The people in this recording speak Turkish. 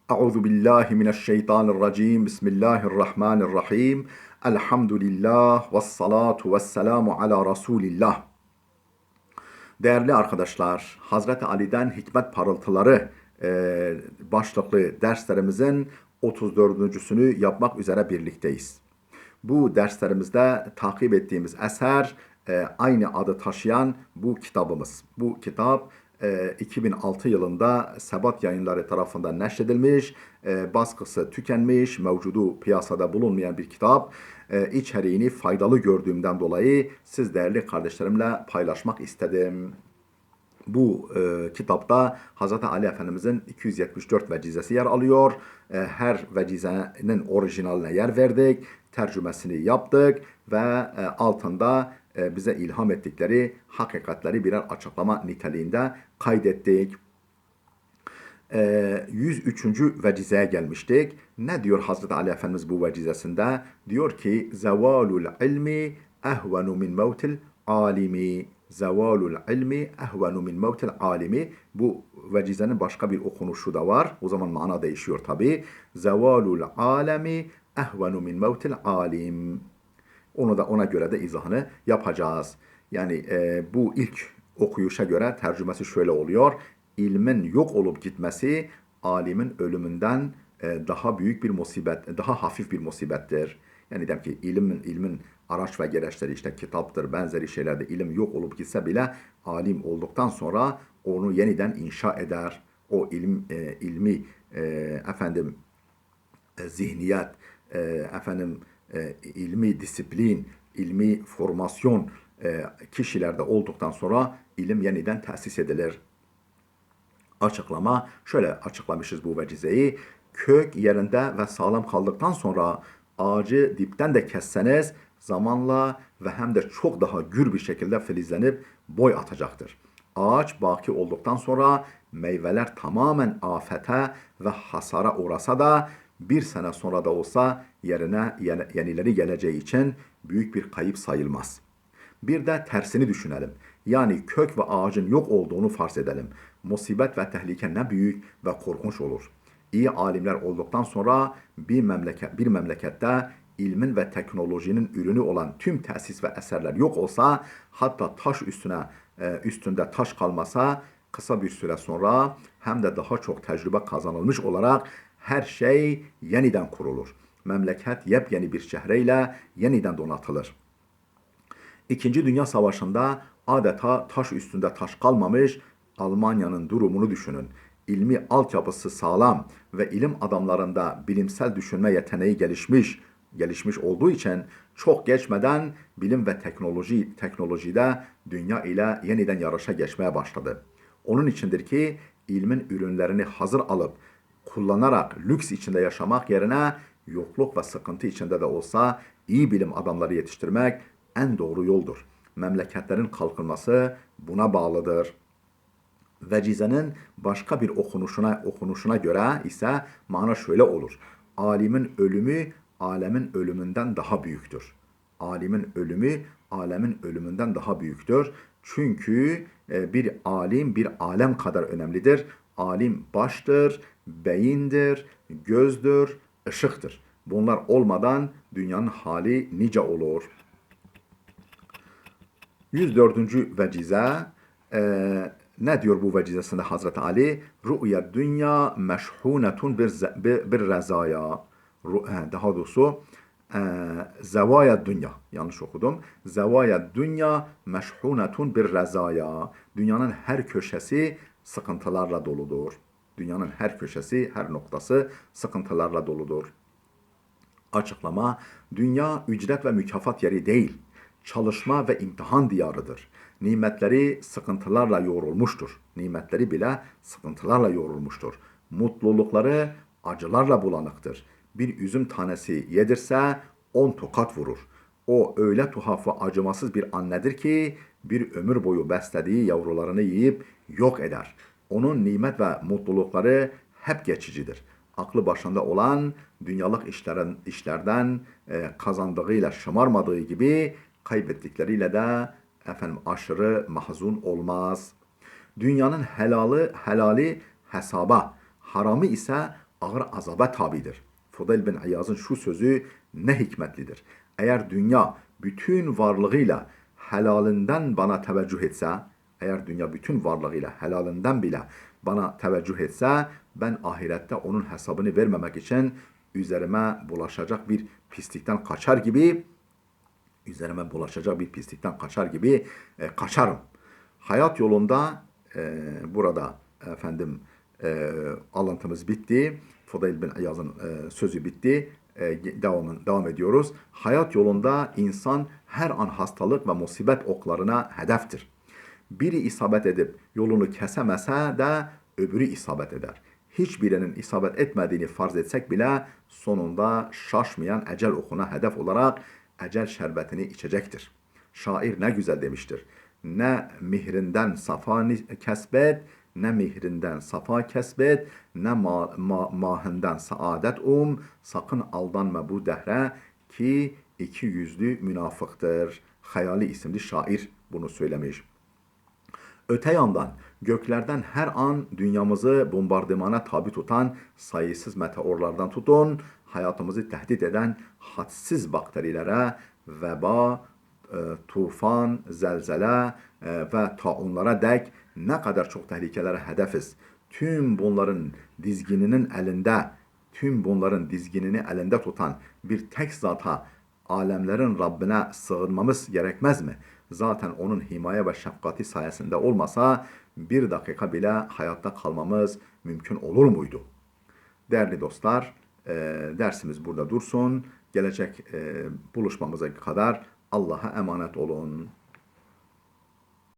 Euzu billahi mineşşeytanirracim. Bismillahirrahmanirrahim. Elhamdülillah ve salatu ve selamu ala Resulillah. Değerli arkadaşlar, Hazreti Ali'den Hikmet Parıltıları başlıklı derslerimizin 34.sünü yapmak üzere birlikteyiz. Bu derslerimizde takip ettiğimiz eser aynı adı taşıyan bu kitabımız. Bu kitap 2006 yılında Sebat Yayınları tarafından neşredilmiş, baskısı tükenmiş, mevcudu piyasada bulunmayan bir kitap. İçeriğini faydalı gördüğümden dolayı siz değerli kardeşlerimle paylaşmak istedim. Bu kitapta Hz. Ali Efendimizin 274 vecizesi yer alıyor. Her vecizenin orijinaline yer verdik, tercümesini yaptık ve altında bize ilham ettikleri hakikatleri birer açıklama niteliğinde kaydettik. 103. vecizeye gelmiştik. Ne diyor Hazreti Ali Efendimiz bu vecizesinde? Diyor ki: "Zevalul ilmi ehvenu min mevtil alimi." Zevalul ilmi ehvenu min mevtil alimi. Bu vecizenin başka bir okunuşu da var. O zaman mana değişiyor tabi. Zevalul alemi ehvenu min mevtil alim. Onu da ona göre de izahını yapacağız. Yani bu ilk okuyuşa göre tercümesi şöyle oluyor: İlmin yok olup gitmesi alimin ölümünden daha büyük bir musibet, daha hafif bir musibettir. Yani demek ki ilmin araç ve gereçleri işte kitaptır, benzeri şeylerde ilim yok olup gitse bile alim olduktan sonra onu yeniden inşa eder. O ilmi efendim zihniyet, efendim ilmi disiplin, ilmi formasyon kişilerde olduktan sonra ilim yeniden tesis edilir. Açıklama şöyle açıklamışız bu vecizeyi: kök yerinde ve sağlam kaldıktan sonra ağacı dipten de kesseniz zamanla ve hem de çok daha gür bir şekilde filizlenip boy atacaktır. Ağaç baki olduktan sonra meyveler tamamen afete ve hasara uğrasa da bir sene sonra da olsa yerine yenileri geleceği için büyük bir kayıp sayılmaz. Bir de tersini düşünelim. Yani kök ve ağacın yok olduğunu farz edelim. Musibet ve tehlike ne büyük ve korkunç olur. İyi alimler olduktan sonra bir memlekette ilmin ve teknolojinin ürünü olan tüm tesis ve eserler yok olsa, hatta taş üstünde taş kalmasa, kısa bir süre sonra hem de daha çok tecrübe kazanılmış olarak her şey yeniden kurulur. Memleket yepyeni bir çehreyle yeniden donatılır. İkinci Dünya Savaşı'nda adeta taş üstünde taş kalmamış Almanya'nın durumunu düşünün. İlmi altyapısı sağlam ve ilim adamlarında bilimsel düşünme yeteneği gelişmiş olduğu için çok geçmeden bilim ve teknolojide dünya ile yeniden yarışa geçmeye başladı. Onun içindir ki ilmin ürünlerini hazır alıp kullanarak lüks içinde yaşamak yerine yokluk ve sıkıntı içinde de olsa iyi bilim adamları yetiştirmek en doğru yoldur. Memleketlerin kalkınması buna bağlıdır. Vecizenin başka bir okunuşuna göre ise mana şöyle olur: alimin ölümü alemin ölümünden daha büyüktür. Alimin ölümü alemin ölümünden daha büyüktür. Çünkü bir alim bir alem kadar önemlidir. Alim baştır, beyindir, gözdür, ışıktır. Bunlar olmadan dünyanın hali nice olur. 104. vecize ne diyor bu vecizesinde Hazreti Ali? Rü'ya dünya meşhunetun bir rezaya. Daha doğrusu zevaya dünya. Yanlış okudum. Zevaya dünya meşhunetun bir rezaya. Dünyanın her köşesi sıkıntılarla doludur. Dünyanın her köşesi, her noktası sıkıntılarla doludur. Açıklama: dünya ücret ve mükafat yeri değil, çalışma ve imtihan diyarıdır. Nimetleri sıkıntılarla yoğrulmuştur. Nimetleri bile sıkıntılarla yoğrulmuştur. Mutlulukları acılarla bulanıktır. Bir üzüm tanesi yedirse 10 tokat vurur. O öyle tuhaf ve acımasız bir annedir ki bir ömür boyu beslediği yavrularını yiyip yok eder. Onun nimet ve mutlulukları hep geçicidir. Aklı başında olan dünyalık işlerden kazandığıyla şımarmadığı gibi kaybettikleriyle de aşırı mahzun olmaz. Dünyanın helali hesaba, haramı ise ağır azaba tabidir. Fudayl bin İyaz'ın şu sözü ne hikmetlidir. Eğer dünya bütün varlığıyla helalinden bana teveccüh etse, eğer dünya bütün varlığıyla helalinden bile bana teveccüh etse, ben ahirette onun hesabını vermemek için üzerime bulaşacak bir pislikten kaçar gibi kaçarım. Hayat yolunda burada efendim alıntımız bitti. Fudayl bin İyaz'ın sözü bitti. Devam ediyoruz. Hayat yolunda insan her an hastalık ve musibet oklarına hedeftir. Biri isabet edip yolunu kesemese de öbürü isabet eder. Hiçbirinin isabet etmediğini farz etsek bile sonunda şaşmayan ecel okuna hedef olarak ecel şerbetini içecektir. Şair ne güzel demiştir. Ne mihrinden safa kesbet, ne mihrinden safa kesbet, ne mahından saadet sakın aldanma bu dehre ki iki yüzlü münafıktır. Hayali isimli şair bunu söylemiş. Öte yandan göklerden her an dünyamızı bombardımana tabi tutan sayısız meteorlardan tutun, hayatımızı tehdit eden hadsiz bakterilere, veba, tufan, zelzele ve taunlara dek ne kadar çok tehlikelere hedefiz. Tüm bunların dizginini elinde tutan bir tek zata, alemlerin Rabbine sığınmamız gerekmez mi? Zaten onun himaye ve şefkati sayesinde olmasa bir dakika bile hayatta kalmamız mümkün olur muydu? Değerli dostlar, dersimiz burada dursun. Gelecek buluşmamıza kadar Allah'a emanet olun.